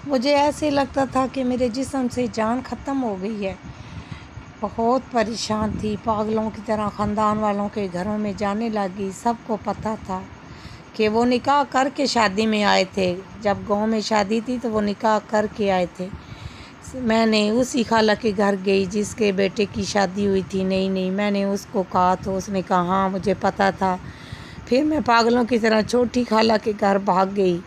مجھے ایسے لگتا تھا کہ میرے جسم سے جان ختم ہو گئی ہے۔ بہت پریشان تھی، پاگلوں کی طرح خاندان والوں کے گھروں میں جانے لگی۔ سب کو پتہ تھا کہ وہ نکاح کر کے شادی میں آئے تھے۔ جب گاؤں میں شادی تھی تو وہ نکاح کر کے آئے تھے۔ میں نے اسی خالہ کے گھر گئی جس کے بیٹے کی شادی ہوئی تھی نئی۔ میں نے اس کو کہا تو اس نے کہا ہاں مجھے پتہ تھا۔ پھر میں پاگلوں کی طرح چھوٹی خالہ کے گھر بھاگ گئی۔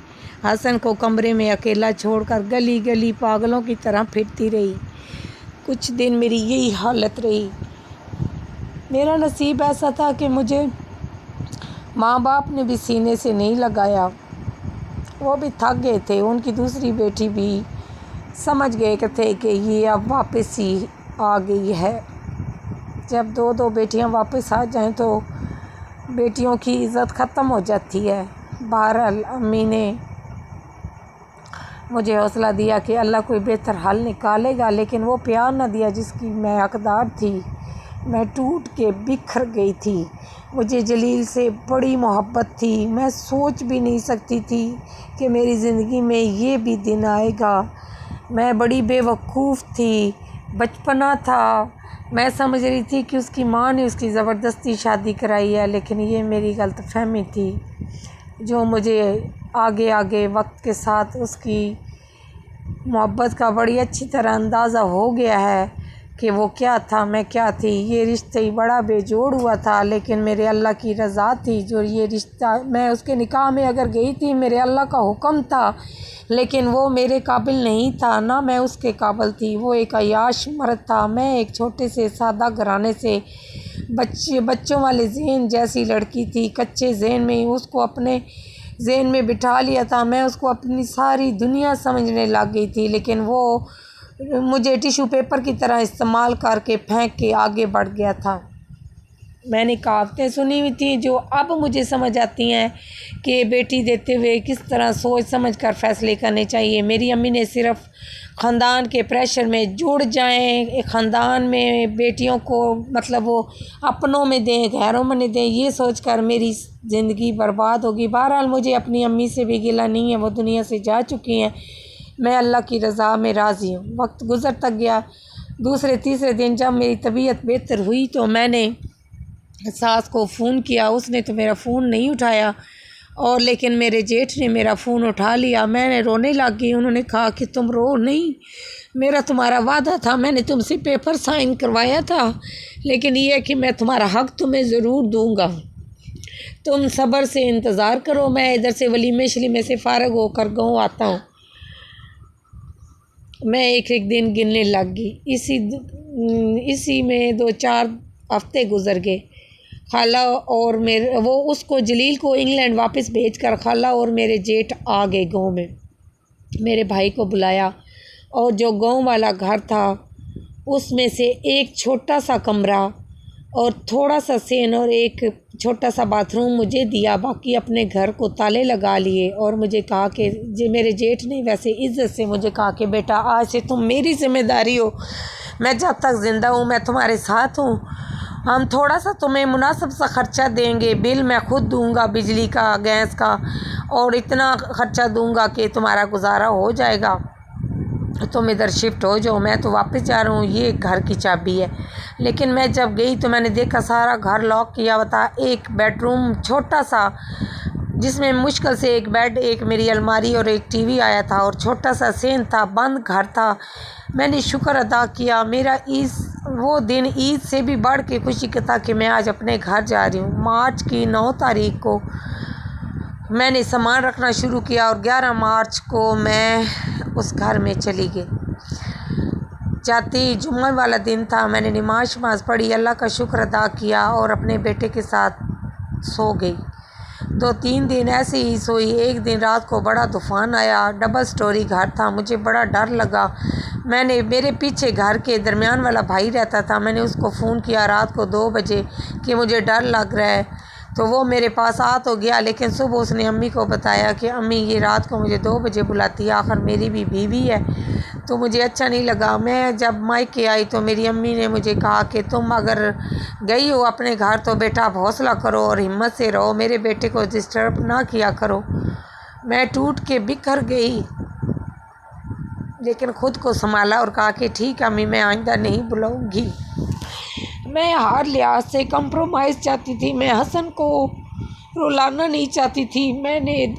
حسن کو کمرے میں اکیلا چھوڑ کر گلی گلی پاگلوں کی طرح پھرتی رہی۔ کچھ دن میری یہی حالت رہی۔ میرا نصیب ایسا تھا کہ مجھے ماں باپ نے بھی سینے سے نہیں لگایا۔ وہ بھی تھک گئے تھے۔ ان کی دوسری بیٹی بھی سمجھ گئے تھے کہ یہ اب واپس ہی آ گئی ہے۔ جب دو بیٹیاں واپس آ جائیں تو بیٹیوں کی عزت ختم ہو جاتی ہے۔ بہرحال امی نے مجھے حوصلہ دیا کہ اللہ کوئی بہتر حل نکالے گا، لیکن وہ پیار نہ دیا جس کی میں حقدار تھی۔ میں ٹوٹ کے بکھر گئی تھی۔ مجھے جلیل سے بڑی محبت تھی۔ میں سوچ بھی نہیں سکتی تھی کہ میری زندگی میں یہ بھی دن آئے گا۔ میں بڑی بے وقوف تھی، بچپنا تھا۔ میں سمجھ رہی تھی کہ اس کی ماں نے اس کی زبردستی شادی کرائی ہے، لیکن یہ میری غلط فہمی تھی۔ جو مجھے آگے وقت کے ساتھ اس کی محبت کا بڑی اچھی طرح اندازہ ہو گیا ہے کہ وہ کیا تھا، میں کیا تھی۔ یہ رشتہ ہی بڑا بے جوڑ ہوا تھا، لیکن میرے اللہ کی رضا تھی جو یہ رشتہ، میں اس کے نکاح میں اگر گئی تھی میرے اللہ کا حکم تھا، لیکن وہ میرے قابل نہیں تھا، نہ میں اس کے قابل تھی۔ وہ ایک عیاش مرد تھا، میں ایک چھوٹے سے سادہ گھرانے سے بچوں والے ذہن جیسی لڑکی تھی۔ کچے ذہن میں ہی اس کو اپنے ذہن میں بٹھا لیا تھا۔ میں اس کو اپنی ساری دنیا سمجھنے لگ گئی تھی، لیکن وہ مجھے ٹیشو پیپر کی طرح استعمال کر کے پھینک کے آگے بڑھ گیا تھا۔ میں نے کہاوتیں سنی ہوئی تھیں جو اب مجھے سمجھ آتی ہیں کہ بیٹی دیتے ہوئے کس طرح سوچ سمجھ کر فیصلے کرنے چاہیے۔ میری امی نے صرف خاندان کے پریشر میں جڑ جائیں، ایک خاندان میں بیٹیوں کو مطلب وہ اپنوں میں دیں غیروں میں دیں، یہ سوچ کر میری زندگی برباد ہوگی۔ بہرحال مجھے اپنی امی سے بھی گلہ نہیں ہے، وہ دنیا سے جا چکی ہیں۔ میں اللہ کی رضا میں راضی ہوں۔ وقت گزرتا گیا۔ دوسرے تیسرے دن جب میری طبیعت بہتر ہوئی تو میں نے ساس کو فون کیا، اس نے تو میرا فون نہیں اٹھایا، اور لیکن میرے جیٹھ نے میرا فون اٹھا لیا۔ میں نے رونے لگ گئی۔ انہوں نے کہا کہ تم رو نہیں، میرا تمہارا وعدہ تھا، میں نے تم سے پیپر سائن کروایا تھا، لیکن یہ ہے کہ میں تمہارا حق تمہیں ضرور دوں گا، تم صبر سے انتظار کرو۔ میں ادھر سے ولیمے شلیمے سے فارغ ہو کر گاؤں آتا ہوں۔ میں ایک دن گننے لگ گئی۔ اسی میں 2-4 ہفتے گزر گئے۔ خالہ اور وہ اس کو جلیل کو انگلینڈ واپس بھیج کر خالہ اور میرے جیٹھ آ گئے گاؤں میں۔ میرے بھائی کو بلایا، اور جو گاؤں والا گھر تھا اس میں سے ایک چھوٹا سا کمرہ اور تھوڑا سا سین اور ایک چھوٹا سا باتھ روم مجھے دیا، باقی اپنے گھر کو تالے لگا لیے، اور مجھے کہا کہ میرے جیٹھ نے ویسے عزت سے مجھے کہا کہ بیٹا آج سے تم میری ذمہ داری ہو، میں جب تک زندہ ہوں میں تمہارے ساتھ ہوں، ہم تھوڑا سا تمہیں مناسب سا خرچہ دیں گے، بل میں خود دوں گا بجلی کا گیس کا، اور اتنا خرچہ دوں گا کہ تمہارا گزارا ہو جائے گا، تم ادھر شفٹ ہو جاؤ، میں تو واپس جا رہا ہوں، یہ گھر کی چابی ہے۔ لیکن میں جب گئی تو میں نے دیکھا سارا گھر لاک کیا ہوا تھا۔ ایک بیڈ روم چھوٹا سا جس میں مشکل سے ایک بیڈ، ایک میری الماری اور ایک ٹی وی آیا تھا، اور چھوٹا سا سین تھا، بند گھر تھا۔ میں نے شکر ادا کیا۔ میرا وہ دن عید سے بھی بڑھ کے خوشی کا تھا کہ میں آج اپنے گھر جا رہی ہوں۔ مارچ کی 9 تاریخ کو میں نے سامان رکھنا شروع کیا، اور 11 مارچ کو میں اس گھر میں چلی گئی۔ جاتی جمعہ والا دن تھا۔ میں نے نماز پڑھی، اللہ کا شکر ادا کیا، اور اپنے بیٹے کے ساتھ سو گئی۔ 2-3 دن ایسے ہی سوئی۔ ایک دن رات کو بڑا طوفان آیا، ڈبل سٹوری گھر تھا، مجھے بڑا ڈر لگا۔ میرے پیچھے گھر کے درمیان والا بھائی رہتا تھا، میں نے اس کو فون کیا رات کو 2 بجے کہ مجھے ڈر لگ رہا ہے، تو وہ میرے پاس آ تو گیا، لیکن صبح اس نے امی کو بتایا کہ امی یہ رات کو مجھے 2 بجے بلاتی ہے، آخر میری بھی بیوی ہے، تو مجھے اچھا نہیں لگا۔ میں جب مائکے آئی تو میری امی نے مجھے کہا کہ تم اگر گئی ہو اپنے گھر تو بیٹا اب حوصلہ کرو اور ہمت سے رہو، میرے بیٹے کو ڈسٹرب نہ کیا کرو۔ میں ٹوٹ کے بکھر گئی۔ لیکن خود کو سنبھالا اور کہا کہ ٹھیک ہے امی، میں آئندہ نہیں بلاؤں گی۔ میں ہر لحاظ سے کمپرومائز چاہتی تھی، میں حسن کو رلانا نہیں چاہتی تھی۔ میں نے